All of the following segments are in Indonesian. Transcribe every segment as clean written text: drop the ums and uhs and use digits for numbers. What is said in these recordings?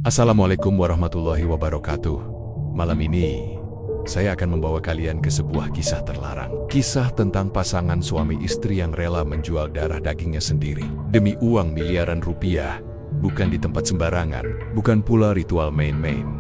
Assalamualaikum warahmatullahi wabarakatuh. Malam ini, saya akan membawa kalian ke sebuah kisah terlarang. Kisah tentang pasangan suami istri yang rela menjual darah dagingnya sendiri demi uang miliaran rupiah, bukan di tempat sembarangan, bukan pula ritual main-main.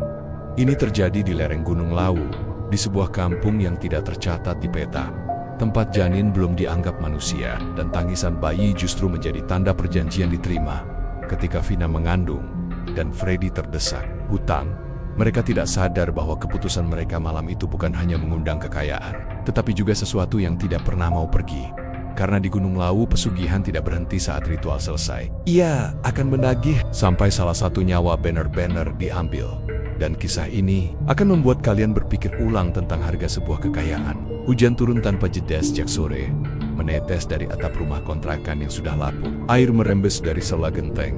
Ini terjadi di lereng Gunung Lawu, di sebuah kampung yang tidak tercatat di peta. Tempat janin belum dianggap manusia, dan tangisan bayi justru menjadi tanda perjanjian diterima. Ketika Vina mengandung, dan Freddy terdesak hutang, mereka tidak sadar bahwa keputusan mereka malam itu bukan hanya mengundang kekayaan, tetapi juga sesuatu yang tidak pernah mau pergi. Karena di Gunung Lawu pesugihan tidak berhenti saat ritual selesai. Ia akan menagih sampai salah satu nyawa benar-benar diambil. Dan kisah ini akan membuat kalian berpikir ulang tentang harga sebuah kekayaan. Hujan turun tanpa jeda sejak sore, menetes dari atap rumah kontrakan yang sudah lapuk. Air merembes dari sela genteng,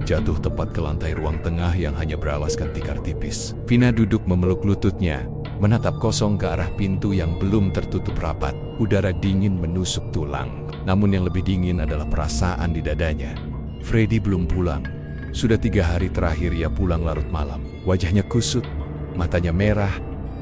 jatuh tepat ke lantai ruang tengah yang hanya beralaskan tikar tipis. Vina duduk memeluk lututnya, menatap kosong ke arah pintu yang belum tertutup rapat. Udara dingin menusuk tulang, namun yang lebih dingin adalah perasaan di dadanya. Freddy belum pulang. Sudah 3 hari terakhir ia pulang larut malam. Wajahnya kusut, matanya merah,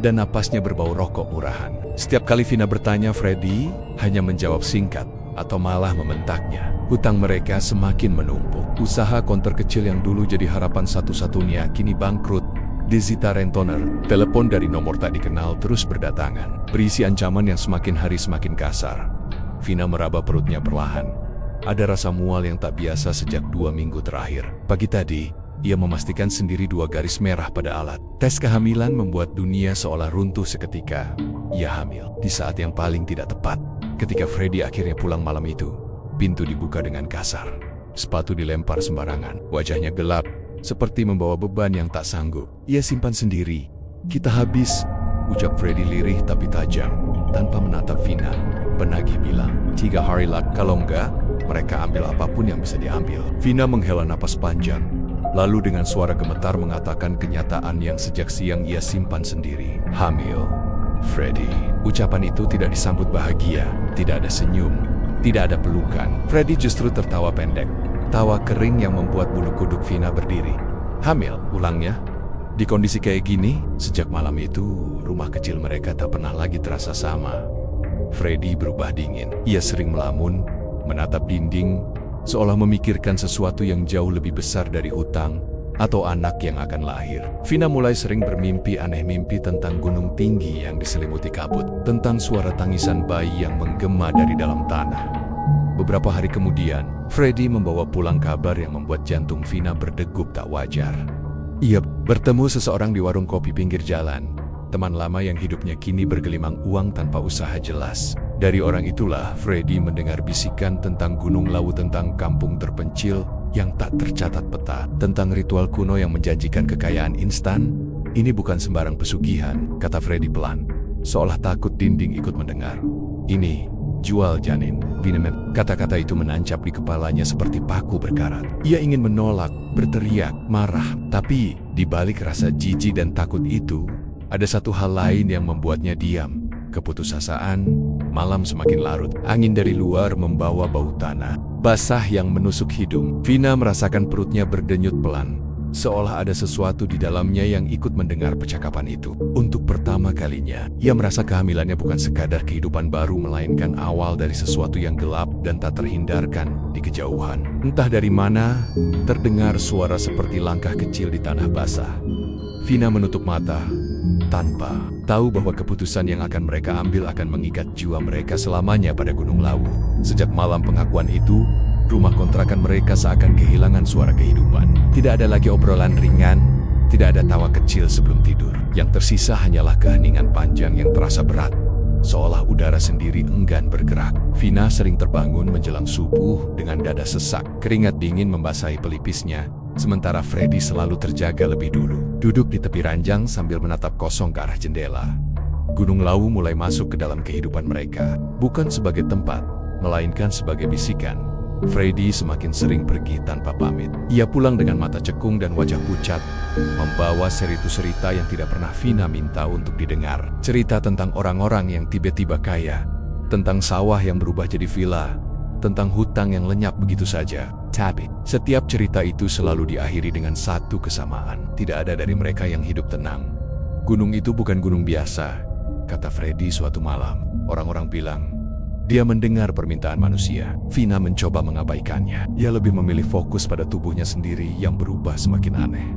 dan napasnya berbau rokok murahan. Setiap kali Vina bertanya, Freddy hanya menjawab singkat atau malah membentaknya. Hutang mereka semakin menumpuk. Usaha konter kecil yang dulu jadi harapan satu-satunya kini bangkrut. Disita rentoner, telepon dari nomor tak dikenal terus berdatangan, berisi ancaman yang semakin hari semakin kasar. Vina meraba perutnya perlahan. Ada rasa mual yang tak biasa sejak 2 minggu terakhir. Pagi tadi, ia memastikan sendiri 2 garis merah pada alat. Tes kehamilan membuat dunia seolah runtuh seketika. Ia hamil di saat yang paling tidak tepat. Ketika Freddy akhirnya pulang malam itu, pintu dibuka dengan kasar. Sepatu dilempar sembarangan. Wajahnya gelap, seperti membawa beban yang tak sanggup. Ia simpan sendiri. Kita habis, ucap Freddy lirih tapi tajam, tanpa menatap Vina. Penagih bilang, 3 hari lagi, kalau enggak, mereka ambil apapun yang bisa diambil. Vina menghela napas panjang, lalu dengan suara gemetar mengatakan kenyataan yang sejak siang ia simpan sendiri. Hamil, Freddy. Ucapan itu tidak disambut bahagia, tidak ada senyum, tidak ada pelukan. Freddy justru tertawa pendek, tawa kering yang membuat bulu kuduk Vina berdiri. Hamil, ulangnya? Di kondisi kayak gini, sejak malam itu, rumah kecil mereka tak pernah lagi terasa sama. Freddy berubah dingin. Ia sering melamun, menatap dinding, seolah memikirkan sesuatu yang jauh lebih besar dari hutang atau anak yang akan lahir. Vina mulai sering bermimpi aneh, mimpi tentang gunung tinggi yang diselimuti kabut, tentang suara tangisan bayi yang menggema dari dalam tanah. Beberapa hari kemudian, Freddy membawa pulang kabar yang membuat jantung Vina berdegup tak wajar. Ia bertemu seseorang di warung kopi pinggir jalan, teman lama yang hidupnya kini bergelimang uang tanpa usaha jelas. Dari orang itulah Freddy mendengar bisikan tentang Gunung Lawu, tentang kampung terpencil yang tak tercatat peta, tentang ritual kuno yang menjanjikan kekayaan instan. Ini bukan sembarang pesugihan, kata Freddy pelan, seolah takut dinding ikut mendengar. Ini jual janin. Kata-kata itu menancap di kepalanya seperti paku berkarat. Ia ingin menolak, berteriak, marah, tapi di balik rasa jijik dan takut itu, ada satu hal lain yang membuatnya diam. Keputusasaan. Malam semakin larut. Angin dari luar membawa bau tanah basah yang menusuk hidung. Vina merasakan perutnya berdenyut pelan, seolah ada sesuatu di dalamnya yang ikut mendengar percakapan itu. Untuk pertama kalinya, ia merasa kehamilannya bukan sekadar kehidupan baru, melainkan awal dari sesuatu yang gelap dan tak terhindarkan di kejauhan. Entah dari mana, terdengar suara seperti langkah kecil di tanah basah. Vina menutup mata, tanpa tahu bahwa keputusan yang akan mereka ambil akan mengikat jiwa mereka selamanya pada Gunung Lawu. Sejak malam pengakuan itu, rumah kontrakan mereka seakan kehilangan suara kehidupan. Tidak ada lagi obrolan ringan, tidak ada tawa kecil sebelum tidur. Yang tersisa hanyalah keheningan panjang yang terasa berat, seolah udara sendiri enggan bergerak. Vina sering terbangun menjelang subuh dengan dada sesak, keringat dingin membasahi pelipisnya, sementara Freddy selalu terjaga lebih dulu, duduk di tepi ranjang sambil menatap kosong ke arah jendela. Gunung Lawu mulai masuk ke dalam kehidupan mereka, bukan sebagai tempat, melainkan sebagai bisikan. Freddy semakin sering pergi tanpa pamit. Ia pulang dengan mata cekung dan wajah pucat, membawa seritu cerita yang tidak pernah Vina minta untuk didengar. Cerita tentang orang-orang yang tiba-tiba kaya, tentang sawah yang berubah jadi villa, tentang hutang yang lenyap begitu saja. Tapi, setiap cerita itu selalu diakhiri dengan satu kesamaan. Tidak ada dari mereka yang hidup tenang. Gunung itu bukan gunung biasa, kata Freddy suatu malam. Orang-orang bilang, dia mendengar permintaan manusia. Vina mencoba mengabaikannya. Ia lebih memilih fokus pada tubuhnya sendiri yang berubah semakin aneh.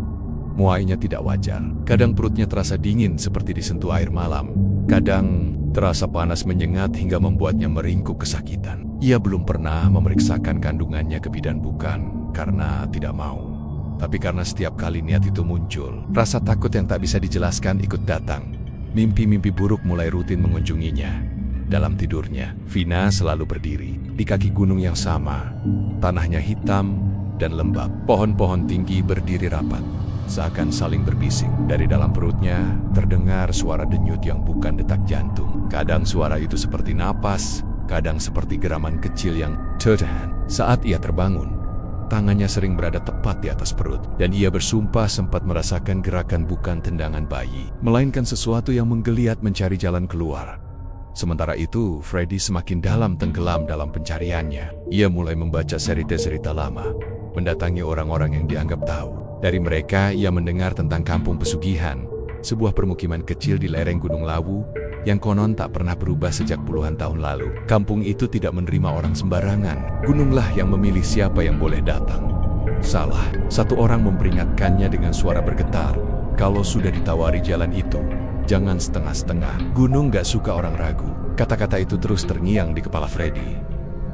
Muainya tidak wajar. Kadang perutnya terasa dingin seperti disentuh air malam. Kadang terasa panas menyengat hingga membuatnya meringkuk kesakitan. Ia belum pernah memeriksakan kandungannya ke bidan, bukan karena tidak mau, tapi karena setiap kali niat itu muncul, rasa takut yang tak bisa dijelaskan ikut datang. Mimpi-mimpi buruk mulai rutin mengunjunginya. Dalam tidurnya, Vina selalu berdiri di kaki gunung yang sama. Tanahnya hitam dan lembab. Pohon-pohon tinggi berdiri rapat, seakan saling berbisik. Dari dalam perutnya terdengar suara denyut yang bukan detak jantung. Kadang suara itu seperti napas, kadang seperti geraman kecil yang tertahan. Saat ia terbangun, tangannya sering berada tepat di atas perut, dan ia bersumpah sempat merasakan gerakan bukan tendangan bayi, melainkan sesuatu yang menggeliat mencari jalan keluar. Sementara itu, Freddy semakin dalam tenggelam dalam pencariannya. Ia mulai membaca cerita-cerita lama, mendatangi orang-orang yang dianggap tahu. Dari mereka, ia mendengar tentang kampung pesugihan, sebuah permukiman kecil di lereng Gunung Lawu yang konon tak pernah berubah sejak puluhan tahun lalu. Kampung itu tidak menerima orang sembarangan. Gununglah yang memilih siapa yang boleh datang. Salah, satu orang memperingatkannya dengan suara bergetar. Kalau sudah ditawari jalan itu, jangan setengah-setengah. Gunung gak suka orang ragu. Kata-kata itu terus terngiang di kepala Freddy.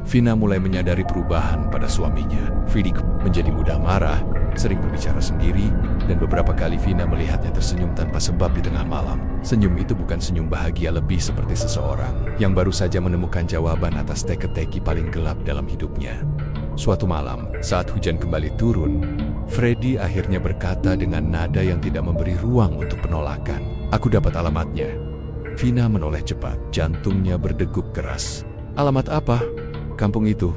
Vina mulai menyadari perubahan pada suaminya. Freddy menjadi mudah marah, sering berbicara sendiri, dan beberapa kali Vina melihatnya tersenyum tanpa sebab di tengah malam. Senyum itu bukan senyum bahagia, lebih seperti seseorang yang baru saja menemukan jawaban atas teka-teki paling gelap dalam hidupnya. Suatu malam, saat hujan kembali turun, Freddy akhirnya berkata dengan nada yang tidak memberi ruang untuk penolakan, "Aku dapat alamatnya." Vina menoleh cepat, jantungnya berdegup keras. "Alamat apa?" "Kampung itu,"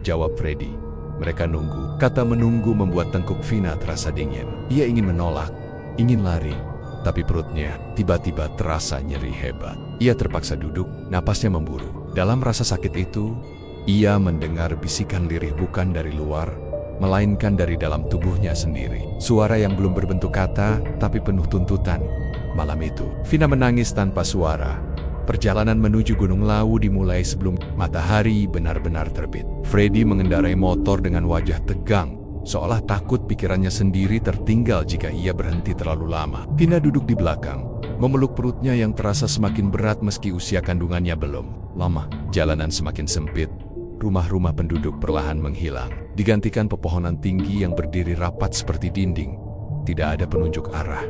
jawab Freddy. Mereka nunggu. Kata menunggu membuat tengkuk Vina terasa dingin. Ia ingin menolak, ingin lari, tapi perutnya tiba-tiba terasa nyeri hebat. Ia terpaksa duduk, napasnya memburu. Dalam rasa sakit itu, ia mendengar bisikan lirih bukan dari luar, melainkan dari dalam tubuhnya sendiri. Suara yang belum berbentuk kata, tapi penuh tuntutan. Malam itu, Vina menangis tanpa suara. Perjalanan menuju Gunung Lawu dimulai sebelum matahari benar-benar terbit. Freddy mengendarai motor dengan wajah tegang, seolah takut pikirannya sendiri tertinggal jika ia berhenti terlalu lama. Vina duduk di belakang, memeluk perutnya yang terasa semakin berat meski usia kandungannya belum lama. Jalanan semakin sempit, rumah-rumah penduduk perlahan menghilang, digantikan pepohonan tinggi yang berdiri rapat seperti dinding. Tidak ada penunjuk arah.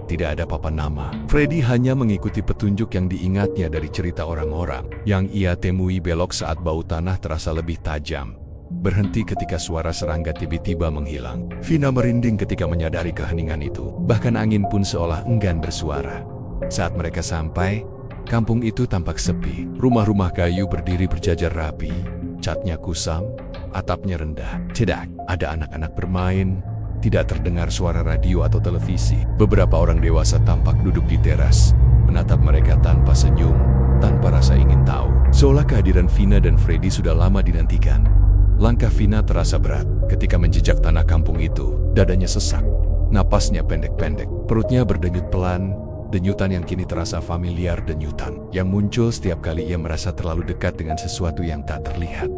Tidak ada papan nama. Freddy hanya mengikuti petunjuk yang diingatnya dari cerita orang-orang. Yang ia temui belok saat bau tanah terasa lebih tajam, berhenti ketika suara serangga tiba-tiba menghilang. Vina merinding ketika menyadari keheningan itu. Bahkan angin pun seolah enggan bersuara. Saat mereka sampai, kampung itu tampak sepi. Rumah-rumah kayu berdiri berjajar rapi, catnya kusam, atapnya rendah. Tidak ada anak-anak bermain. Tidak terdengar suara radio atau televisi. Beberapa orang dewasa tampak duduk di teras, menatap mereka tanpa senyum, tanpa rasa ingin tahu. Seolah kehadiran Vina dan Freddy sudah lama dinantikan. Langkah Vina terasa berat ketika menjejak tanah kampung itu. Dadanya sesak, napasnya pendek-pendek, perutnya berdenyut pelan, denyutan yang kini terasa familiar, denyutan yang muncul setiap kali ia merasa terlalu dekat dengan sesuatu yang tak terlihat.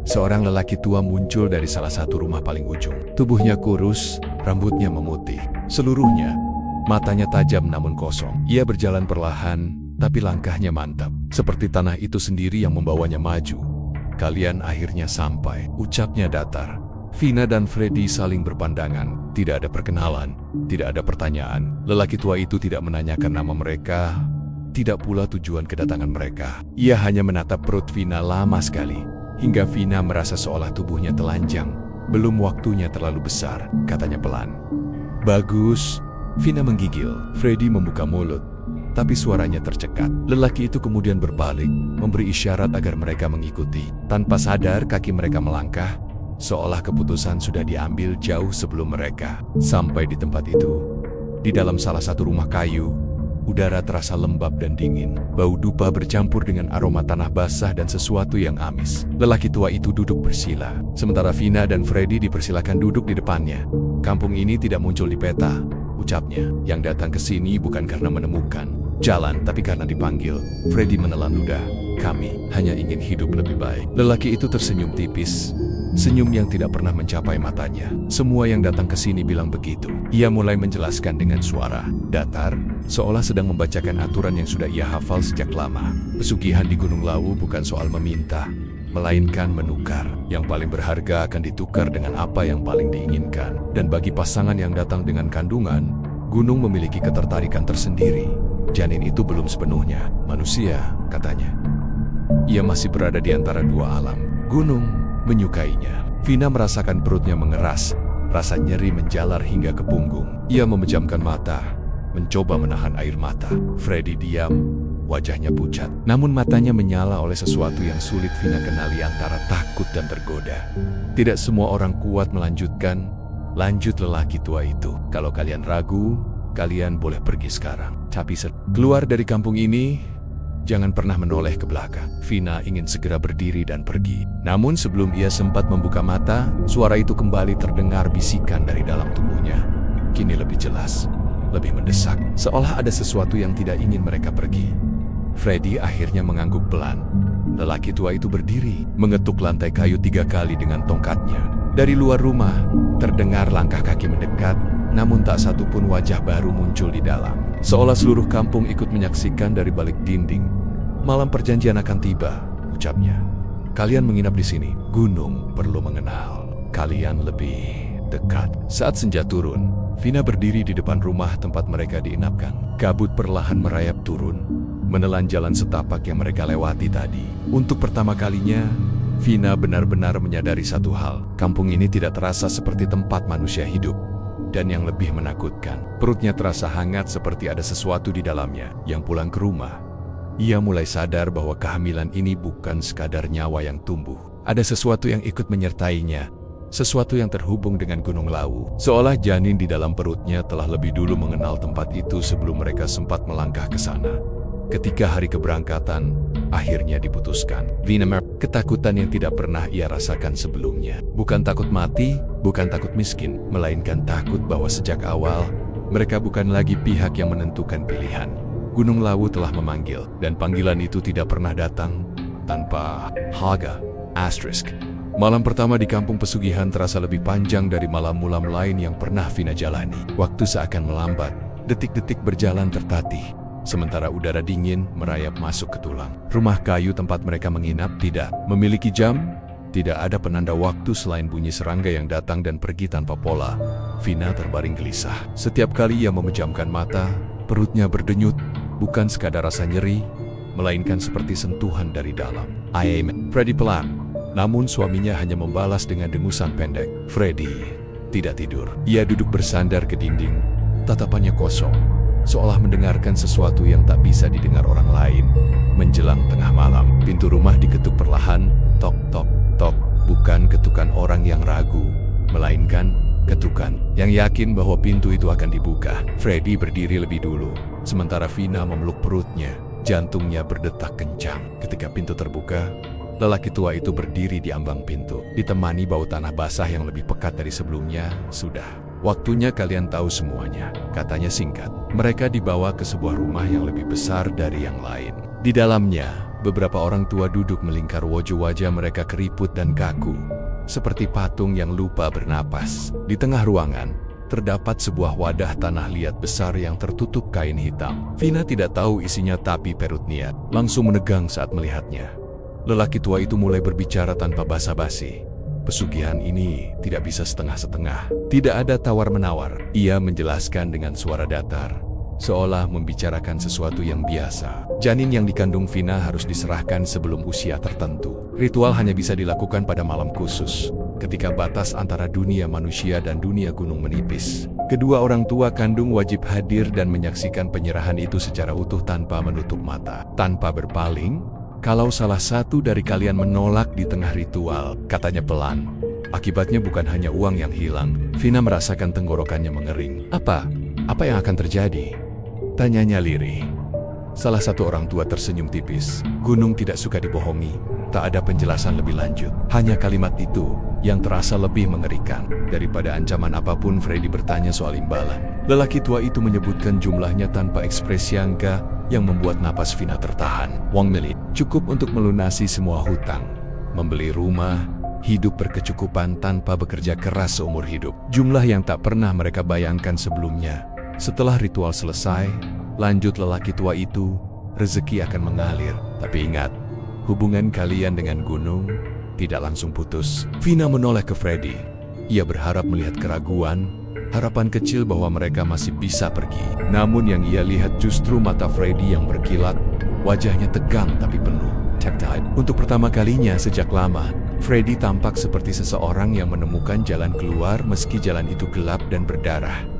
Seorang lelaki tua muncul dari salah satu rumah paling ujung. Tubuhnya kurus, rambutnya memutih. Seluruhnya, matanya tajam namun kosong. Ia berjalan perlahan, tapi langkahnya mantap. Seperti tanah itu sendiri yang membawanya maju. "Kalian akhirnya sampai," ucapnya datar. Vina dan Freddy saling berpandangan. Tidak ada perkenalan, tidak ada pertanyaan. Lelaki tua itu tidak menanyakan nama mereka, tidak pula tujuan kedatangan mereka. Ia hanya menatap perut Vina lama sekali, hingga Vina merasa seolah tubuhnya telanjang. "Belum waktunya terlalu besar," katanya pelan. "Bagus." Vina menggigil. Freddy membuka mulut, tapi suaranya tercekat. Lelaki itu kemudian berbalik, memberi isyarat agar mereka mengikuti. Tanpa sadar, kaki mereka melangkah, seolah keputusan sudah diambil jauh sebelum mereka sampai di tempat itu. Di dalam salah satu rumah kayu, Udara terasa lembab dan dingin. Bau dupa bercampur dengan aroma tanah basah dan sesuatu yang amis. Lelaki tua itu duduk bersila, sementara Vina dan Freddy dipersilakan duduk di depannya. Kampung ini tidak muncul di peta, ucapnya. Yang datang ke sini bukan karena menemukan jalan, tapi karena dipanggil. Freddy menelan ludah. Kami hanya ingin hidup lebih baik. Lelaki itu tersenyum tipis. Senyum yang tidak pernah mencapai matanya. Semua yang datang ke sini bilang begitu. Ia mulai menjelaskan dengan suara datar, seolah sedang membacakan aturan yang sudah ia hafal sejak lama. Pesugihan di Gunung Lawu bukan soal meminta, melainkan menukar. Yang paling berharga akan ditukar dengan apa yang paling diinginkan. Dan bagi pasangan yang datang dengan kandungan, gunung memiliki ketertarikan tersendiri. Janin itu belum sepenuhnya manusia, katanya. Ia masih berada di antara dua alam. Gunung menyukainya. Vina merasakan perutnya mengeras, rasa nyeri menjalar hingga ke punggung. Ia memejamkan mata, mencoba menahan air mata. Freddy diam, wajahnya pucat. Namun matanya menyala oleh sesuatu yang sulit Vina kenali antara takut dan tergoda. Tidak semua orang kuat melanjutkan. Lanjut lelaki tua itu. Kalau kalian ragu, kalian boleh pergi sekarang. Tapi keluar dari kampung ini, jangan pernah menoleh ke belakang. Vina ingin segera berdiri dan pergi. Namun sebelum ia sempat membuka mata, suara itu kembali terdengar bisikan dari dalam tubuhnya. Kini lebih jelas, lebih mendesak, seolah ada sesuatu yang tidak ingin mereka pergi. Freddy akhirnya mengangguk pelan. Lelaki tua itu berdiri, mengetuk lantai kayu 3 kali dengan tongkatnya. Dari luar rumah, terdengar langkah kaki mendekat, namun tak satu pun wajah baru muncul di dalam. Seolah seluruh kampung ikut menyaksikan dari balik dinding. Malam perjanjian akan tiba, ucapnya. Kalian menginap di sini. Gunung perlu mengenal kalian lebih dekat. Saat senja turun, Vina berdiri di depan rumah tempat mereka diinapkan. Kabut perlahan merayap turun, menelan jalan setapak yang mereka lewati tadi. Untuk pertama kalinya, Vina benar-benar menyadari satu hal. Kampung ini tidak terasa seperti tempat manusia hidup. Dan yang lebih menakutkan, perutnya terasa hangat seperti ada sesuatu di dalamnya. Yang pulang ke rumah, ia mulai sadar bahwa kehamilan ini bukan sekadar nyawa yang tumbuh. Ada sesuatu yang ikut menyertainya, sesuatu yang terhubung dengan Gunung Lawu. Seolah janin di dalam perutnya telah lebih dulu mengenal tempat itu sebelum mereka sempat melangkah ke sana. Ketika hari keberangkatan akhirnya diputuskan, Vina ketakutan yang tidak pernah ia rasakan sebelumnya. Bukan takut mati, bukan takut miskin, melainkan takut bahwa sejak awal mereka bukan lagi pihak yang menentukan pilihan. Gunung Lawu telah memanggil, dan panggilan itu tidak pernah datang tanpa harga. Asterisk. Malam pertama di kampung pesugihan terasa lebih panjang dari malam-malam lain yang pernah Vina jalani. Waktu seakan melambat, detik-detik berjalan tertatih, sementara udara dingin merayap masuk ke tulang. Rumah kayu tempat mereka menginap tidak memiliki jam, tidak ada penanda waktu selain bunyi serangga yang datang dan pergi tanpa pola. Vina terbaring gelisah. Setiap kali ia memejamkan mata, perutnya berdenyut. Bukan sekadar rasa nyeri, melainkan seperti sentuhan dari dalam. Freddy pelan, namun suaminya hanya membalas dengan dengusan pendek. Freddy tidak tidur. Ia duduk bersandar ke dinding, tatapannya kosong, seolah mendengarkan sesuatu yang tak bisa didengar orang lain. Menjelang tengah malam, pintu rumah diketuk perlahan, tok tok tok. Bukan ketukan orang yang ragu, melainkan ketukan yang yakin bahwa pintu itu akan dibuka. Freddy berdiri lebih dulu, sementara Vina memeluk perutnya. Jantungnya berdetak kencang. Ketika pintu terbuka, lelaki tua itu berdiri di ambang pintu, ditemani bau tanah basah yang lebih pekat dari sebelumnya. Sudah waktunya kalian tahu semuanya, katanya singkat. Mereka dibawa ke sebuah rumah yang lebih besar dari yang lain. Di dalamnya, beberapa orang tua duduk melingkar. Wajah-wajah mereka keriput dan kaku, seperti patung yang lupa bernapas. Di tengah ruangan, terdapat sebuah wadah tanah liat besar yang tertutup kain hitam. Vina tidak tahu isinya, tapi perut niat langsung menegang saat melihatnya. Lelaki tua itu mulai berbicara tanpa basa-basi. Pesugihan ini tidak bisa setengah-setengah. Tidak ada tawar-menawar. Ia menjelaskan dengan suara datar, seolah membicarakan sesuatu yang biasa. Janin yang dikandung Vina harus diserahkan sebelum usia tertentu. Ritual hanya bisa dilakukan pada malam khusus, ketika batas antara dunia manusia dan dunia gunung menipis. Kedua orang tua kandung wajib hadir dan menyaksikan penyerahan itu secara utuh tanpa menutup mata, tanpa berpaling. Kalau salah satu dari kalian menolak di tengah ritual, katanya pelan, akibatnya bukan hanya uang yang hilang. Vina merasakan tenggorokannya mengering. Apa yang akan terjadi? Tanyanya lirih. Salah satu orang tua tersenyum tipis. Gunung tidak suka dibohongi. Tak ada penjelasan lebih lanjut. Hanya kalimat itu yang terasa lebih mengerikan. Daripada ancaman apapun, Freddy bertanya soal imbalan. Lelaki tua itu menyebutkan jumlahnya tanpa ekspresi angka yang membuat napas Vina tertahan. Wang Mili cukup untuk melunasi semua hutang, membeli rumah, hidup berkecukupan tanpa bekerja keras seumur hidup. Jumlah yang tak pernah mereka bayangkan sebelumnya. Setelah ritual selesai, lanjut lelaki tua itu, rezeki akan mengalir. Tapi ingat, hubungan kalian dengan gunung tidak langsung putus. Vina menoleh ke Freddy. Ia berharap melihat keraguan, harapan kecil bahwa mereka masih bisa pergi. Namun yang ia lihat justru mata Freddy yang berkilat, wajahnya tegang tapi penuh. Untuk pertama kalinya sejak lama, Freddy tampak seperti seseorang yang menemukan jalan keluar meski jalan itu gelap dan berdarah.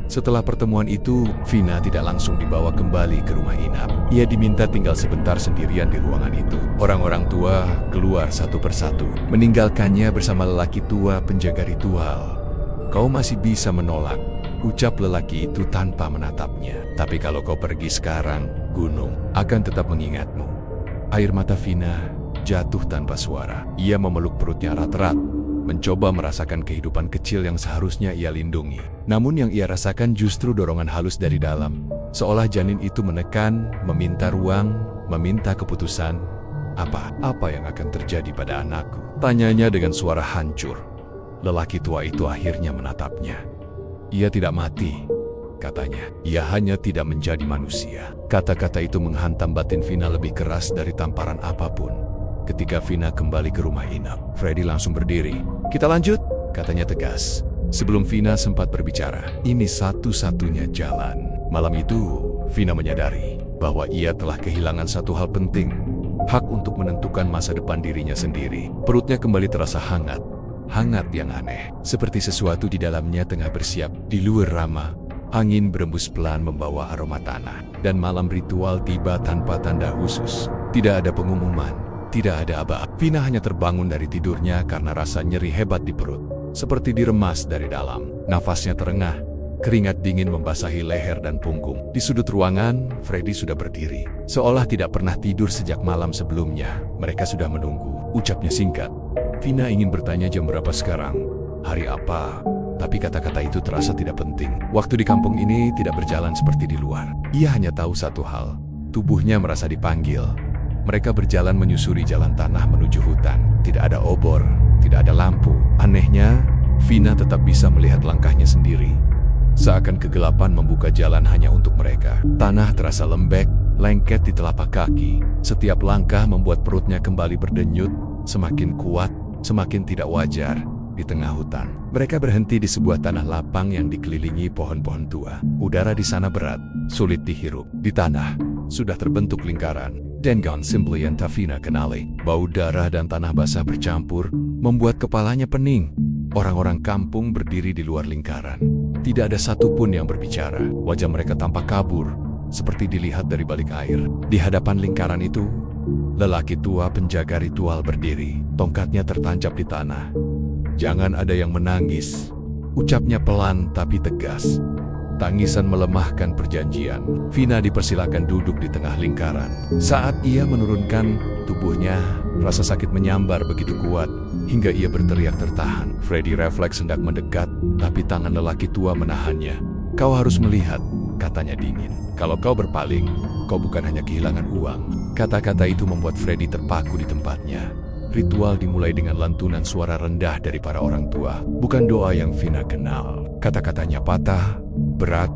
Setelah pertemuan itu, Vina tidak langsung dibawa kembali ke rumah inap. Ia diminta tinggal sebentar sendirian di ruangan itu. Orang-orang tua keluar satu persatu, meninggalkannya bersama lelaki tua penjaga ritual. Kau masih bisa menolak, ucap lelaki itu tanpa menatapnya. Tapi kalau kau pergi sekarang, gunung akan tetap mengingatmu. Air mata Vina jatuh tanpa suara. Ia memeluk perutnya erat-erat, mencoba merasakan kehidupan kecil yang seharusnya ia lindungi. Namun yang ia rasakan justru dorongan halus dari dalam. Seolah janin itu menekan, meminta ruang, meminta keputusan. Apa yang akan terjadi pada anakku? Tanyanya dengan suara hancur. Lelaki tua itu akhirnya menatapnya. Ia tidak mati, katanya. Ia hanya tidak menjadi manusia. Kata-kata itu menghantam batin Vina lebih keras dari tamparan apapun. Ketika Vina kembali ke rumah inap, Freddy langsung berdiri. Kita lanjut, katanya tegas. Sebelum Vina sempat berbicara, ini satu-satunya jalan. Malam itu, Vina menyadari bahwa ia telah kehilangan satu hal penting. Hak untuk menentukan masa depan dirinya sendiri. Perutnya kembali terasa hangat. Hangat yang aneh. Seperti sesuatu di dalamnya tengah bersiap. Di luar Rama, angin berembus pelan membawa aroma tanah. Dan malam ritual tiba tanpa tanda khusus. Tidak ada pengumuman. Tidak ada aba. Vina hanya terbangun dari tidurnya karena rasa nyeri hebat di perut. Seperti diremas dari dalam. Nafasnya terengah. Keringat dingin membasahi leher dan punggung. Di sudut ruangan, Freddy sudah berdiri. Seolah tidak pernah tidur sejak malam sebelumnya. Mereka sudah menunggu. Ucapnya singkat. Vina ingin bertanya jam berapa sekarang. Hari apa? Tapi kata-kata itu terasa tidak penting. Waktu di kampung ini tidak berjalan seperti di luar. Ia hanya tahu satu hal. Tubuhnya merasa dipanggil. Mereka berjalan menyusuri jalan tanah menuju hutan. Tidak ada obor, tidak ada lampu. Anehnya, Vina tetap bisa melihat langkahnya sendiri. Seakan kegelapan membuka jalan hanya untuk mereka. Tanah terasa lembek, lengket di telapak kaki. Setiap langkah membuat perutnya kembali berdenyut, semakin kuat, semakin tidak wajar. Di tengah hutan, mereka berhenti di sebuah tanah lapang yang dikelilingi pohon-pohon tua. Udara di sana berat, sulit dihirup. Di tanah, sudah terbentuk lingkaran. Dengon simply yang Vina kenali. Bau darah dan tanah basah bercampur, membuat kepalanya pening. Orang-orang kampung berdiri di luar lingkaran. Tidak ada satupun yang berbicara. Wajah mereka tampak kabur, seperti dilihat dari balik air. Di hadapan lingkaran itu, lelaki tua penjaga ritual berdiri. Tongkatnya tertancap di tanah. Jangan ada yang menangis, ucapnya pelan tapi tegas. Tangisan melemahkan perjanjian. Vina dipersilakan duduk di tengah lingkaran. Saat ia menurunkan tubuhnya, rasa sakit menyambar begitu kuat, hingga ia berteriak tertahan. Freddy refleks hendak mendekat, tapi tangan lelaki tua menahannya. Kau harus melihat, katanya dingin. Kalau kau berpaling, kau bukan hanya kehilangan uang. Kata-kata itu membuat Freddy terpaku di tempatnya. Ritual dimulai dengan lantunan suara rendah dari para orang tua. Bukan doa yang Vina kenal. Kata-katanya patah, berat,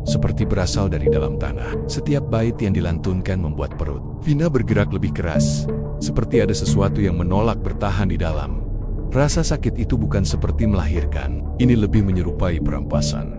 seperti berasal dari dalam tanah. Setiap bait yang dilantunkan membuat perut Vina bergerak lebih keras, seperti ada sesuatu yang menolak bertahan di dalam. Rasa sakit itu bukan seperti melahirkan, ini lebih menyerupai perampasan.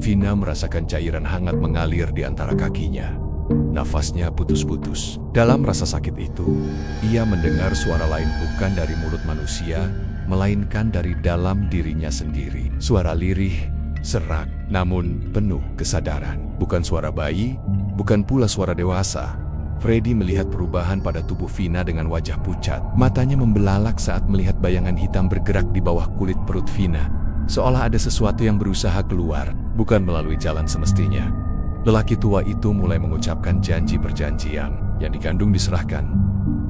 Vina merasakan cairan hangat mengalir di antara kakinya. Nafasnya putus-putus. Dalam rasa sakit itu, ia mendengar suara lain bukan dari mulut manusia, melainkan dari dalam dirinya sendiri. Suara lirih, serak, namun penuh kesadaran. Bukan suara bayi, bukan pula suara dewasa. Freddy melihat perubahan pada tubuh Vina dengan wajah pucat. Matanya membelalak saat melihat bayangan hitam bergerak di bawah kulit perut Vina. Seolah ada sesuatu yang berusaha keluar, bukan melalui jalan semestinya. Lelaki tua itu mulai mengucapkan janji perjanjian yang digandung diserahkan,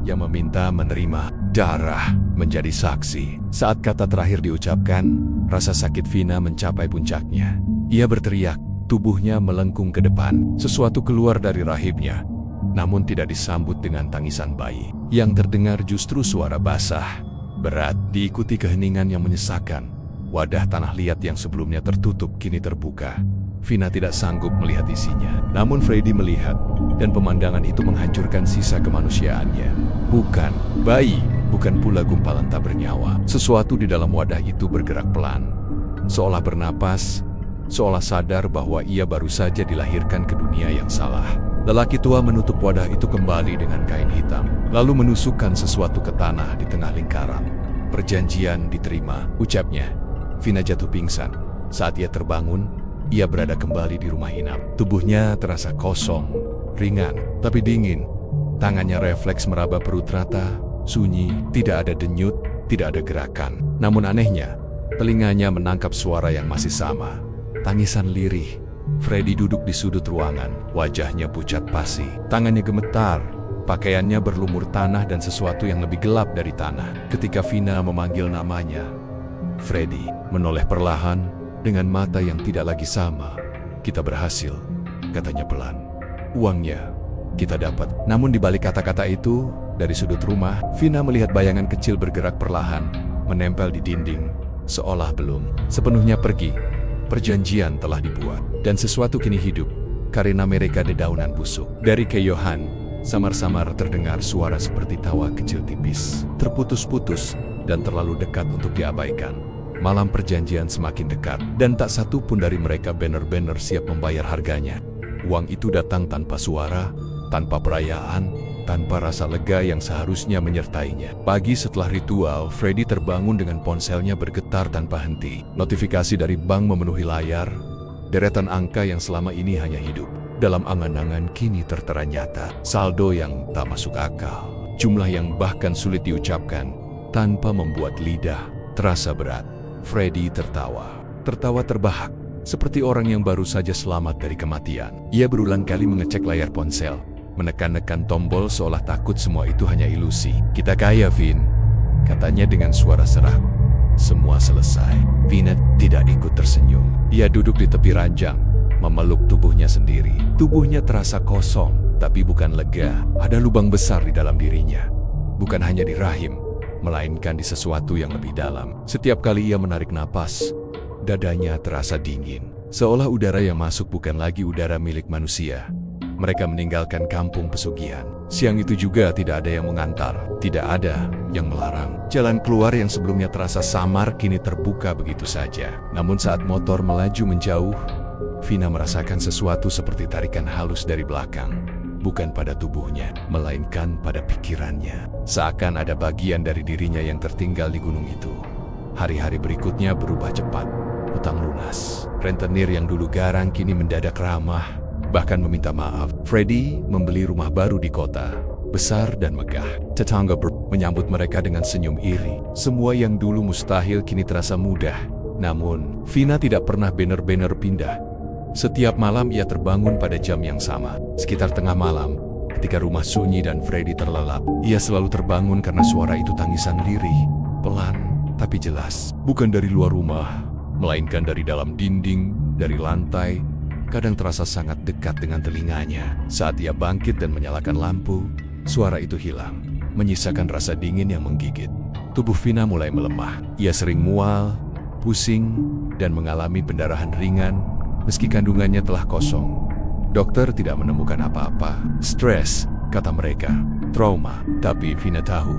yang meminta menerima darah menjadi saksi. Saat kata terakhir diucapkan, rasa sakit Vina mencapai puncaknya. Ia berteriak, tubuhnya melengkung ke depan. Sesuatu keluar dari rahimnya, namun tidak disambut dengan tangisan bayi. Yang terdengar justru suara basah, berat, diikuti keheningan yang menyesakan. Wadah tanah liat yang sebelumnya tertutup kini terbuka. Vina tidak sanggup melihat isinya, namun Freddy melihat, dan pemandangan itu menghancurkan sisa kemanusiaannya. Bukan bayi, bukan pula gumpalan tak bernyawa. Sesuatu di dalam wadah itu bergerak pelan, seolah bernapas, seolah sadar bahwa ia baru saja dilahirkan ke dunia yang salah. Lelaki tua menutup wadah itu kembali dengan kain hitam, lalu menusukkan sesuatu ke tanah di tengah lingkaran. Perjanjian diterima, ucapnya. Vina jatuh pingsan. Saat ia terbangun, ia berada kembali di rumah inap. Tubuhnya terasa kosong, ringan, tapi dingin. Tangannya refleks meraba perut rata, sunyi, tidak ada denyut, tidak ada gerakan. Namun anehnya, telinganya menangkap suara yang masih sama. Tangisan lirih. Freddy duduk di sudut ruangan, wajahnya pucat pasi. Tangannya gemetar, pakaiannya berlumur tanah dan sesuatu yang lebih gelap dari tanah. Ketika Vina memanggil namanya, Freddy menoleh perlahan dengan mata yang tidak lagi sama. Kita berhasil, katanya pelan. Uangnya kita dapat. Namun di balik kata-kata itu, dari sudut rumah, Vina melihat bayangan kecil bergerak perlahan, menempel di dinding, seolah belum sepenuhnya pergi. Perjanjian telah dibuat, dan sesuatu kini hidup, karena mereka dedaunan busuk. Dari keyohan, samar-samar terdengar suara seperti tawa kecil tipis, terputus-putus, dan terlalu dekat untuk diabaikan. Malam perjanjian semakin dekat, dan tak satu pun dari mereka benar-benar siap membayar harganya. Uang itu datang tanpa suara, tanpa perayaan, tanpa rasa lega yang seharusnya menyertainya. Pagi setelah ritual, Freddy terbangun dengan ponselnya bergetar tanpa henti. Notifikasi dari bank memenuhi layar, deretan angka yang selama ini hanya hidup dalam angan-angan kini tertera nyata. Saldo yang tak masuk akal, jumlah yang bahkan sulit diucapkan, tanpa membuat lidah terasa berat. Freddy tertawa terbahak, seperti orang yang baru saja selamat dari kematian. Ia berulang kali mengecek layar ponsel, menekan-nekan tombol seolah takut semua itu hanya ilusi. Kita kaya, Vin, katanya dengan suara serak. Semua selesai. Vina tidak ikut tersenyum. Ia duduk di tepi ranjang, memeluk tubuhnya sendiri. Tubuhnya terasa kosong, tapi bukan lega. Ada lubang besar di dalam dirinya. Bukan hanya di rahim, melainkan di sesuatu yang lebih dalam. Setiap kali ia menarik napas, dadanya terasa dingin. Seolah udara yang masuk bukan lagi udara milik manusia. Mereka meninggalkan kampung pesugihan. Siang itu juga tidak ada yang mengantar, tidak ada yang melarang. Jalan keluar yang sebelumnya terasa samar kini terbuka begitu saja. Namun saat motor melaju menjauh, Vina merasakan sesuatu seperti tarikan halus dari belakang. Bukan pada tubuhnya, melainkan pada pikirannya. Seakan ada bagian dari dirinya yang tertinggal di gunung itu. Hari-hari berikutnya berubah cepat. Hutang lunas. Rentenir yang dulu garang kini mendadak ramah, bahkan meminta maaf. Freddy membeli rumah baru di kota, besar dan megah. Tetangga menyambut mereka dengan senyum iri. Semua yang dulu mustahil kini terasa mudah. Namun, Vina tidak pernah benar-benar pindah. Setiap malam ia terbangun pada jam yang sama. Sekitar tengah malam, ketika rumah sunyi dan Freddy terlelap, ia selalu terbangun karena suara itu tangisan lirih, pelan, tapi jelas. Bukan dari luar rumah, melainkan dari dalam dinding, dari lantai, kadang terasa sangat dekat dengan telinganya. Saat ia bangkit dan menyalakan lampu, suara itu hilang, menyisakan rasa dingin yang menggigit. Tubuh Vina mulai melemah. Ia sering mual, pusing, dan mengalami pendarahan ringan, meski kandungannya telah kosong. Dokter tidak menemukan apa-apa. Stres, kata mereka. Trauma. Tapi Vina tahu,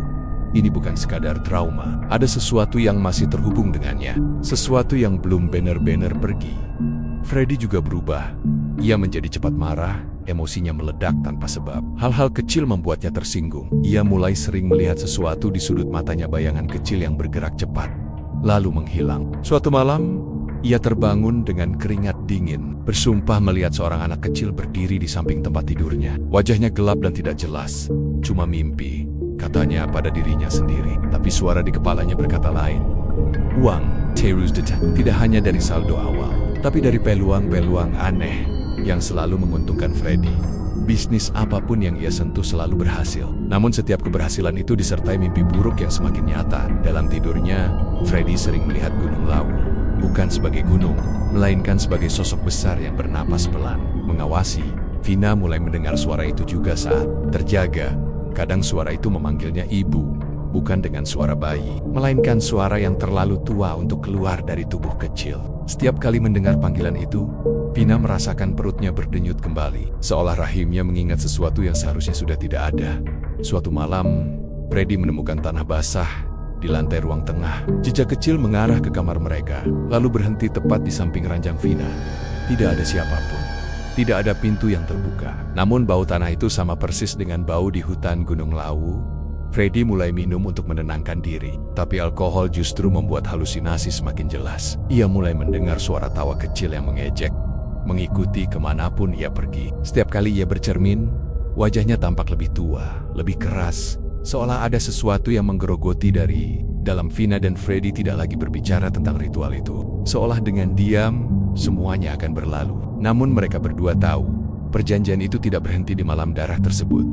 ini bukan sekadar trauma. Ada sesuatu yang masih terhubung dengannya. Sesuatu yang belum benar-benar pergi. Freddy juga berubah. Ia menjadi cepat marah, emosinya meledak tanpa sebab. Hal-hal kecil membuatnya tersinggung. Ia mulai sering melihat sesuatu di sudut matanya, bayangan kecil yang bergerak cepat, lalu menghilang. Suatu malam, ia terbangun dengan keringat dingin, bersumpah melihat seorang anak kecil berdiri di samping tempat tidurnya. Wajahnya gelap dan tidak jelas, cuma mimpi, katanya pada dirinya sendiri. Tapi suara di kepalanya berkata lain. Uang, tidak hanya dari saldo awal, tapi dari peluang-peluang aneh yang selalu menguntungkan Freddy. Bisnis apapun yang ia sentuh selalu berhasil. Namun setiap keberhasilan itu disertai mimpi buruk yang semakin nyata. Dalam tidurnya, Freddy sering melihat Gunung Lawu. Bukan sebagai gunung, melainkan sebagai sosok besar yang bernapas pelan, mengawasi. Vina mulai mendengar suara itu juga saat terjaga. Kadang suara itu memanggilnya ibu, bukan dengan suara bayi, melainkan suara yang terlalu tua untuk keluar dari tubuh kecil. Setiap kali mendengar panggilan itu, Vina merasakan perutnya berdenyut kembali, seolah rahimnya mengingat sesuatu yang seharusnya sudah tidak ada. Suatu malam, Freddy menemukan tanah basah di lantai ruang tengah. Jejak kecil mengarah ke kamar mereka, lalu berhenti tepat di samping ranjang Vina. Tidak ada siapapun. Tidak ada pintu yang terbuka. Namun bau tanah itu sama persis dengan bau di hutan Gunung Lawu. Freddy mulai minum untuk menenangkan diri, tapi alkohol justru membuat halusinasi semakin jelas. Ia mulai mendengar suara tawa kecil yang mengejek, mengikuti kemanapun ia pergi. Setiap kali ia bercermin, wajahnya tampak lebih tua, lebih keras, seolah ada sesuatu yang menggerogoti dari dalam. Vina dan Freddy tidak lagi berbicara tentang ritual itu. Seolah dengan diam, semuanya akan berlalu. Namun mereka berdua tahu, perjanjian itu tidak berhenti di malam darah tersebut.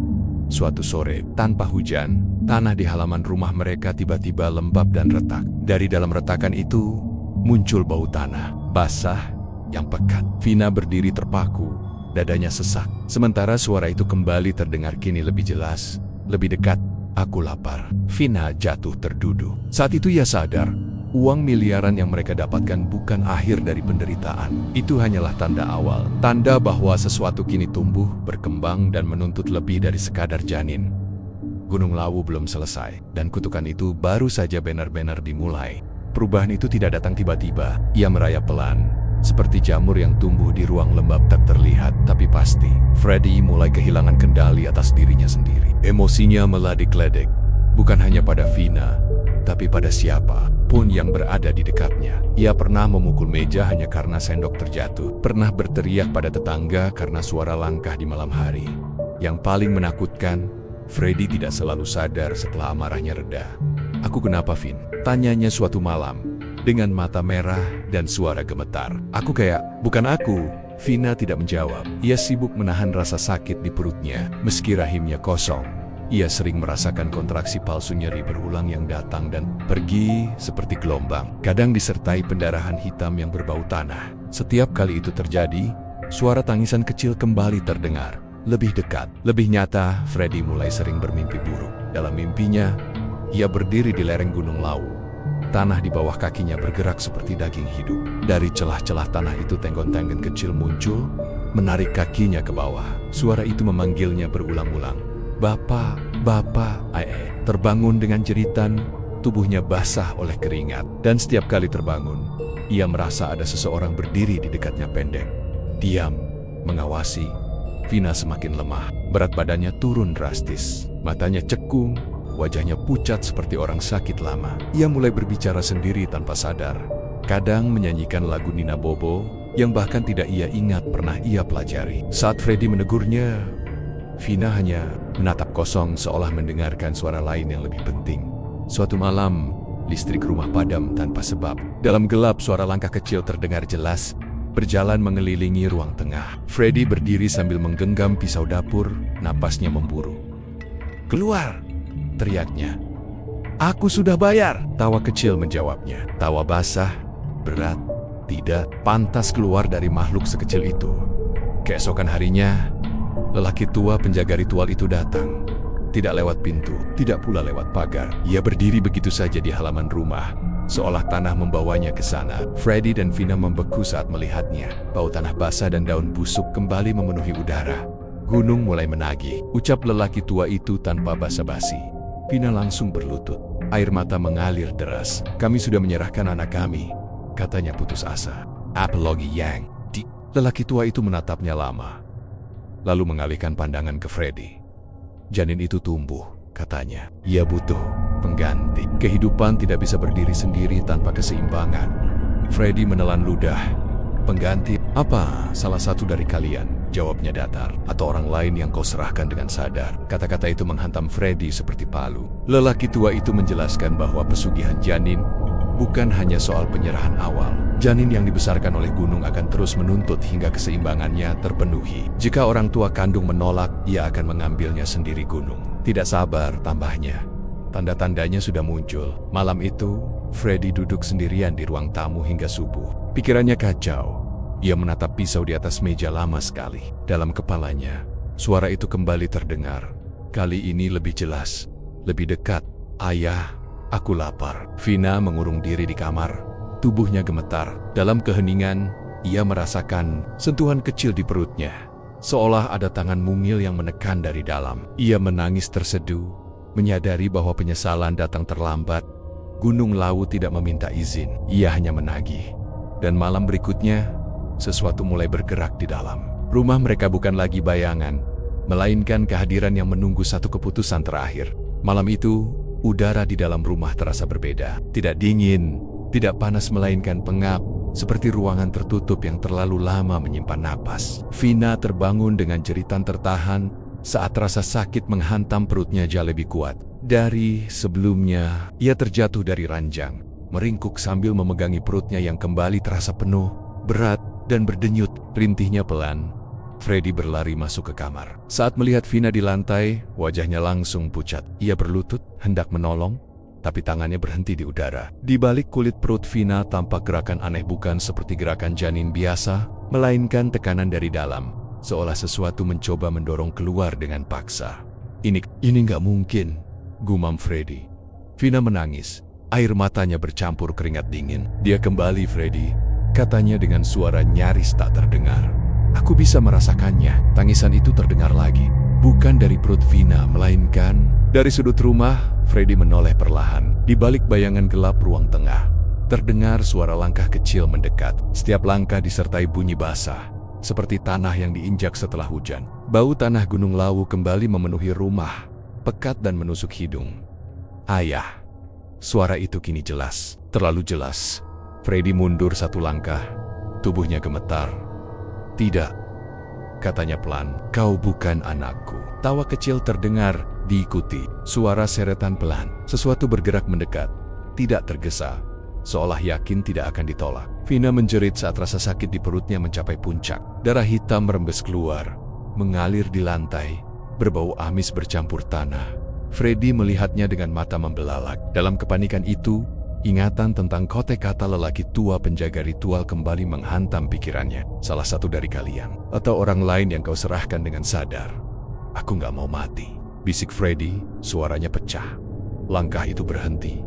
Suatu sore, tanpa hujan, tanah di halaman rumah mereka tiba-tiba lembab dan retak. Dari dalam retakan itu, muncul bau tanah basah yang pekat. Vina berdiri terpaku, dadanya sesak. Sementara suara itu kembali terdengar kini lebih jelas, lebih dekat. Aku lapar. Vina jatuh terduduk. Saat itu ia sadar, uang miliaran yang mereka dapatkan bukan akhir dari penderitaan. Itu hanyalah tanda awal. Tanda bahwa sesuatu kini tumbuh, berkembang, dan menuntut lebih dari sekadar janin. Gunung Lawu belum selesai, dan kutukan itu baru saja benar-benar dimulai. Perubahan itu tidak datang tiba-tiba. Ia merayap pelan, seperti jamur yang tumbuh di ruang lembab tak terlihat, tapi pasti. Freddy mulai kehilangan kendali atas dirinya sendiri. Emosinya meledek-ledek, bukan hanya pada Vina, tapi pada siapa pun yang berada di dekatnya. Ia pernah memukul meja hanya karena sendok terjatuh, pernah berteriak pada tetangga karena suara langkah di malam hari. Yang paling menakutkan, Freddy tidak selalu sadar setelah amarahnya reda. Aku kenapa, Vin? Tanyanya suatu malam, dengan mata merah dan suara gemetar. Aku kayak, bukan aku. Vina tidak menjawab. Ia sibuk menahan rasa sakit di perutnya, meski rahimnya kosong. Ia sering merasakan kontraksi palsu nyeri berulang yang datang dan pergi seperti gelombang. Kadang disertai pendarahan hitam yang berbau tanah. Setiap kali itu terjadi, suara tangisan kecil kembali terdengar. Lebih dekat, lebih nyata. Freddy mulai sering bermimpi buruk. Dalam mimpinya, ia berdiri di lereng Gunung Lawu. Tanah di bawah kakinya bergerak seperti daging hidup. Dari celah-celah tanah itu tenggon-tenggon kecil muncul, menarik kakinya ke bawah. Suara itu memanggilnya berulang-ulang. Bapak, Bapak, Terbangun dengan jeritan, tubuhnya basah oleh keringat. Dan setiap kali terbangun, ia merasa ada seseorang berdiri di dekatnya pendek. Diam, mengawasi. Vina semakin lemah, berat badannya turun drastis. Matanya cekung, wajahnya pucat seperti orang sakit lama. Ia mulai berbicara sendiri tanpa sadar. Kadang menyanyikan lagu Nina Bobo, yang bahkan tidak ia ingat pernah ia pelajari. Saat Freddy menegurnya, Vina hanya menatap kosong seolah mendengarkan suara lain yang lebih penting. Suatu malam, listrik rumah padam tanpa sebab. Dalam gelap suara langkah kecil terdengar jelas, berjalan mengelilingi ruang tengah. Freddy berdiri sambil menggenggam pisau dapur, napasnya memburu. Keluar! Teriaknya. Aku sudah bayar! Tawa kecil menjawabnya. Tawa basah, berat, tidak pantas keluar dari makhluk sekecil itu. Keesokan harinya, lelaki tua penjaga ritual itu datang. Tidak lewat pintu, tidak pula lewat pagar. Ia berdiri begitu saja di halaman rumah, seolah tanah membawanya ke sana. Freddy dan Vina membeku saat melihatnya. Bau tanah basah dan daun busuk kembali memenuhi udara. Gunung mulai menagih, ucap lelaki tua itu tanpa basa-basi. Vina langsung berlutut. Air mata mengalir deras. Kami sudah menyerahkan anak kami, katanya putus asa. Apalagi yang lelaki tua itu menatapnya lama, lalu mengalihkan pandangan ke Freddy. Janin itu tumbuh, katanya. Ia butuh pengganti. Kehidupan tidak bisa berdiri sendiri tanpa keseimbangan. Freddy menelan ludah. Pengganti? Apa salah satu dari kalian? Jawabnya datar. Atau orang lain yang kau serahkan dengan sadar? Kata-kata itu menghantam Freddy seperti palu. Lelaki tua itu menjelaskan bahwa pesugihan janin bukan hanya soal penyerahan awal, Janin yang dibesarkan oleh gunung akan terus menuntut hingga keseimbangannya terpenuhi. Jika orang tua kandung menolak, ia akan mengambilnya sendiri gunung. Tidak sabar, tambahnya. Tanda-tandanya sudah muncul. Malam itu, Freddy duduk sendirian di ruang tamu hingga subuh. Pikirannya kacau. Ia menatap pisau di atas meja lama sekali. Dalam kepalanya, suara itu kembali terdengar. Kali ini lebih jelas, lebih dekat. Ayah, aku lapar. Vina mengurung diri di kamar. Tubuhnya gemetar. Dalam keheningan, ia merasakan sentuhan kecil di perutnya. Seolah ada tangan mungil yang menekan dari dalam. Ia menangis terseduh, menyadari bahwa penyesalan datang terlambat. Gunung Lawu tidak meminta izin. Ia hanya menagih. Dan malam berikutnya, sesuatu mulai bergerak di dalam. Rumah mereka bukan lagi bayangan, melainkan kehadiran yang menunggu satu keputusan terakhir. Malam itu, udara di dalam rumah terasa berbeda. Tidak dingin, tidak panas, melainkan pengap, seperti ruangan tertutup yang terlalu lama menyimpan napas. Vina terbangun dengan jeritan tertahan saat rasa sakit menghantam perutnya jauh lebih kuat. Dari sebelumnya, ia terjatuh dari ranjang, meringkuk sambil memegangi perutnya yang kembali terasa penuh, berat, dan berdenyut. Rintihnya pelan. Freddy berlari masuk ke kamar. Saat melihat Vina di lantai, wajahnya langsung pucat. Ia berlutut, hendak menolong, tapi tangannya berhenti di udara. Di balik kulit perut Vina tampak gerakan aneh, bukan seperti gerakan janin biasa, melainkan tekanan dari dalam, seolah sesuatu mencoba mendorong keluar dengan paksa. Ini nggak mungkin, gumam Freddy. Vina menangis. Air matanya bercampur keringat dingin. Dia kembali, Freddy, katanya dengan suara nyaris tak terdengar. Aku bisa merasakannya. Tangisan itu terdengar lagi. Bukan dari perut Vina, melainkan dari sudut rumah. Freddy menoleh perlahan. Di balik bayangan gelap ruang tengah, terdengar suara langkah kecil mendekat. Setiap langkah disertai bunyi basah, seperti tanah yang diinjak setelah hujan. Bau tanah Gunung Lawu kembali memenuhi rumah, pekat dan menusuk hidung. Ayah. Suara itu kini jelas, terlalu jelas. Freddy mundur satu langkah, tubuhnya gemetar. Tidak, katanya pelan, kau bukan anakku. Tawa kecil terdengar, diikuti suara seretan pelan. Sesuatu bergerak mendekat, tidak tergesa, seolah yakin tidak akan ditolak. Vina menjerit saat rasa sakit di perutnya mencapai puncak. Darah hitam merembes keluar, mengalir di lantai, berbau amis bercampur tanah. Freddy melihatnya dengan mata membelalak. Dalam kepanikan itu, ingatan tentang kotek kata lelaki tua penjaga ritual kembali menghantam pikirannya. Salah satu dari kalian, atau orang lain yang kau serahkan dengan sadar. Aku nggak mau mati, bisik Freddy, suaranya pecah. Langkah itu berhenti,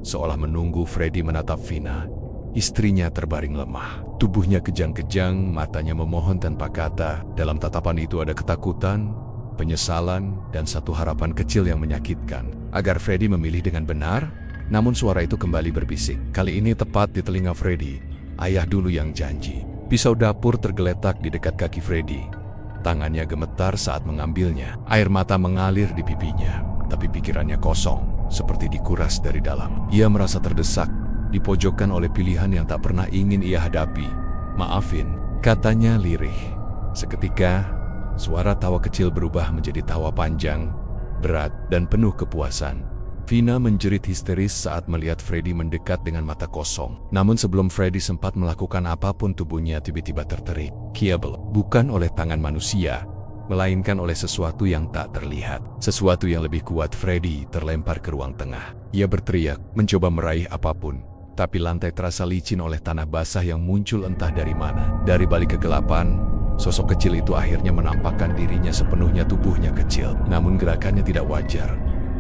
seolah menunggu Freddy menatap Vina. Istrinya terbaring lemah, tubuhnya kejang-kejang, matanya memohon tanpa kata. Dalam tatapan itu ada ketakutan, penyesalan, dan satu harapan kecil yang menyakitkan. Agar Freddy memilih dengan benar. Namun suara itu kembali berbisik. Kali ini tepat di telinga Freddy. Ayah dulu yang janji. Pisau dapur tergeletak di dekat kaki Freddy. Tangannya gemetar saat mengambilnya. Air mata mengalir di pipinya. Tapi pikirannya kosong, seperti dikuras dari dalam. Ia merasa terdesak, dipojokkan oleh pilihan yang tak pernah ingin ia hadapi. Maafin, katanya lirih. Seketika, suara tawa kecil berubah menjadi tawa panjang, berat, dan penuh kepuasan. Vina menjerit histeris saat melihat Freddy mendekat dengan mata kosong. Namun sebelum Freddy sempat melakukan apapun, tubuhnya tiba-tiba terterik. Kiabel, bukan oleh tangan manusia, melainkan oleh sesuatu yang tak terlihat. Sesuatu yang lebih kuat. Freddy terlempar ke ruang tengah. Ia berteriak, mencoba meraih apapun. Tapi lantai terasa licin oleh tanah basah yang muncul entah dari mana. Dari balik kegelapan, sosok kecil itu akhirnya menampakkan dirinya sepenuhnya. Tubuhnya kecil, namun gerakannya tidak wajar.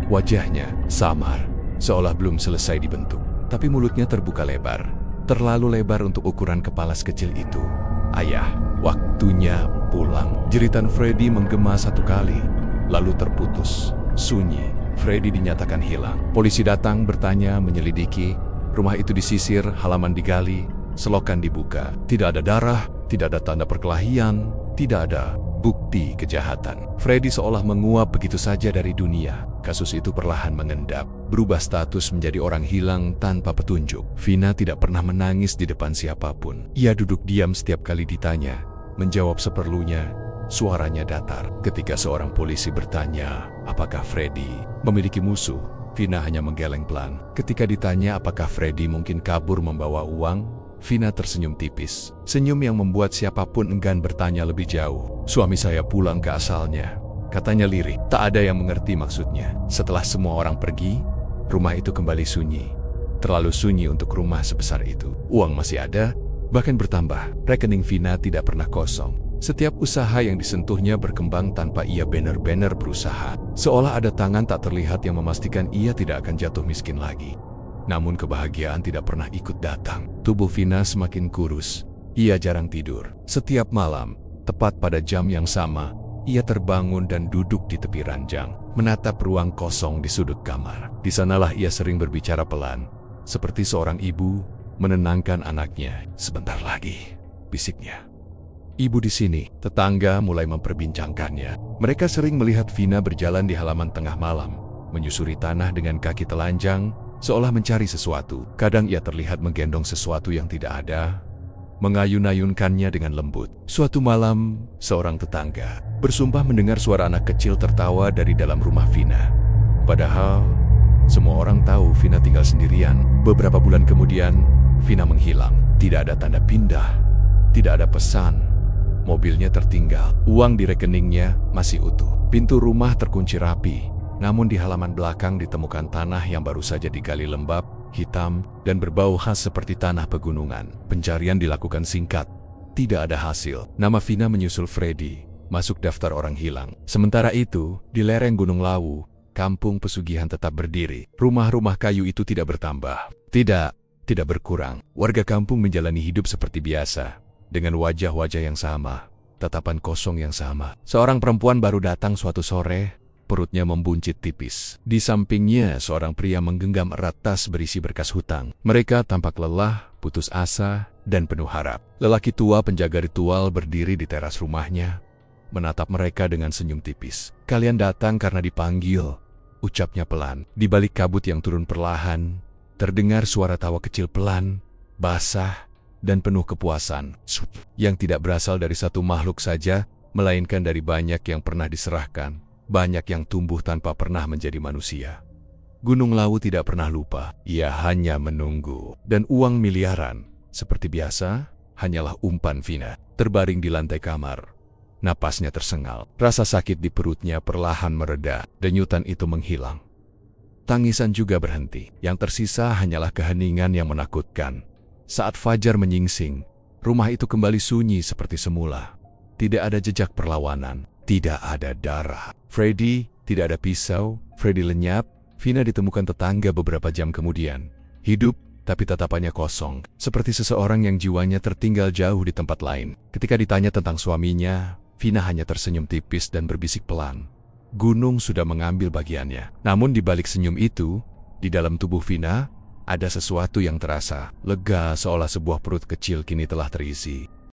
Wajahnya samar, seolah belum selesai dibentuk. Tapi mulutnya terbuka lebar, terlalu lebar untuk ukuran kepala sekecil itu. Ayah, waktunya pulang. Jeritan Freddy menggema satu kali, lalu terputus. Sunyi. Freddy dinyatakan hilang. Polisi datang, bertanya, menyelidiki. Rumah itu disisir, halaman digali, selokan dibuka. Tidak ada darah, tidak ada tanda perkelahian, tidak ada bukti kejahatan. Freddy seolah menguap begitu saja dari dunia. Kasus itu perlahan mengendap, berubah status menjadi orang hilang tanpa petunjuk. Vina tidak pernah menangis di depan siapapun. Ia duduk diam setiap kali ditanya, menjawab seperlunya, suaranya datar. Ketika seorang polisi bertanya, apakah Freddy memiliki musuh? Vina hanya menggeleng pelan. Ketika ditanya apakah Freddy mungkin kabur membawa uang, Vina tersenyum tipis. Senyum yang membuat siapapun enggan bertanya lebih jauh. Suami saya pulang ke asalnya, katanya lirih. Tak ada yang mengerti maksudnya. Setelah semua orang pergi, rumah itu kembali sunyi. Terlalu sunyi untuk rumah sebesar itu. Uang masih ada, bahkan bertambah. Rekening Vina tidak pernah kosong. Setiap usaha yang disentuhnya berkembang tanpa ia benar-benar berusaha. Seolah ada tangan tak terlihat yang memastikan ia tidak akan jatuh miskin lagi. Namun kebahagiaan tidak pernah ikut datang. Tubuh Vina semakin kurus. Ia jarang tidur. Setiap malam, tepat pada jam yang sama, ia terbangun dan duduk di tepi ranjang, menatap ruang kosong di sudut kamar. Di sanalah ia sering berbicara pelan, seperti seorang ibu menenangkan anaknya. Sebentar lagi, bisiknya. Ibu di sini. Tetangga mulai memperbincangkannya. Mereka sering melihat Vina berjalan di halaman tengah malam, menyusuri tanah dengan kaki telanjang, seolah mencari sesuatu. Kadang ia terlihat menggendong sesuatu yang tidak ada, mengayun-ayunkannya dengan lembut. Suatu malam, seorang tetangga bersumpah mendengar suara anak kecil tertawa dari dalam rumah Vina. Padahal, semua orang tahu Vina tinggal sendirian. Beberapa bulan kemudian, Vina menghilang. Tidak ada tanda pindah, tidak ada pesan. Mobilnya tertinggal, uang di rekeningnya masih utuh. Pintu rumah terkunci rapi, namun di halaman belakang ditemukan tanah yang baru saja digali lembab, hitam, dan berbau khas seperti tanah pegunungan. Pencarian dilakukan singkat, tidak ada hasil. Nama Vina menyusul Freddy masuk daftar orang hilang. Sementara itu, di lereng Gunung Lawu, kampung pesugihan tetap berdiri. Rumah-rumah kayu itu tidak bertambah, tidak berkurang. Warga kampung menjalani hidup seperti biasa, dengan wajah-wajah yang sama, tatapan kosong yang sama. Seorang perempuan baru datang suatu sore, perutnya membuncit tipis. Di sampingnya, seorang pria menggenggam erat tas berisi berkas hutang. Mereka tampak lelah, putus asa, dan penuh harap. Lelaki tua penjaga ritual berdiri di teras rumahnya, menatap mereka dengan senyum tipis. "Kalian datang karena dipanggil," ucapnya pelan. Di balik kabut yang turun perlahan, terdengar suara tawa kecil pelan, basah, dan penuh kepuasan, yang tidak berasal dari satu makhluk saja, melainkan dari banyak yang pernah diserahkan, banyak yang tumbuh tanpa pernah menjadi manusia. Gunung Lawu tidak pernah lupa, ia hanya menunggu. Dan uang miliaran, seperti biasa, hanyalah umpan Vina. Terbaring di lantai kamar, napasnya tersengal, rasa sakit di perutnya perlahan mereda, denyutan itu menghilang. Tangisan juga berhenti, yang tersisa hanyalah keheningan yang menakutkan. Saat fajar menyingsing, rumah itu kembali sunyi seperti semula. Tidak ada jejak perlawanan, tidak ada darah. Freddy, tidak ada pisau. Freddy lenyap. Vina ditemukan tetangga beberapa jam kemudian. Hidup, tapi tatapannya kosong, seperti seseorang yang jiwanya tertinggal jauh di tempat lain. Ketika ditanya tentang suaminya, Vina hanya tersenyum tipis dan berbisik pelan. Gunung sudah mengambil bagiannya. Namun di balik senyum itu, di dalam tubuh Vina, ada sesuatu yang terasa lega, seolah sebuah perut kecil kini telah terisi.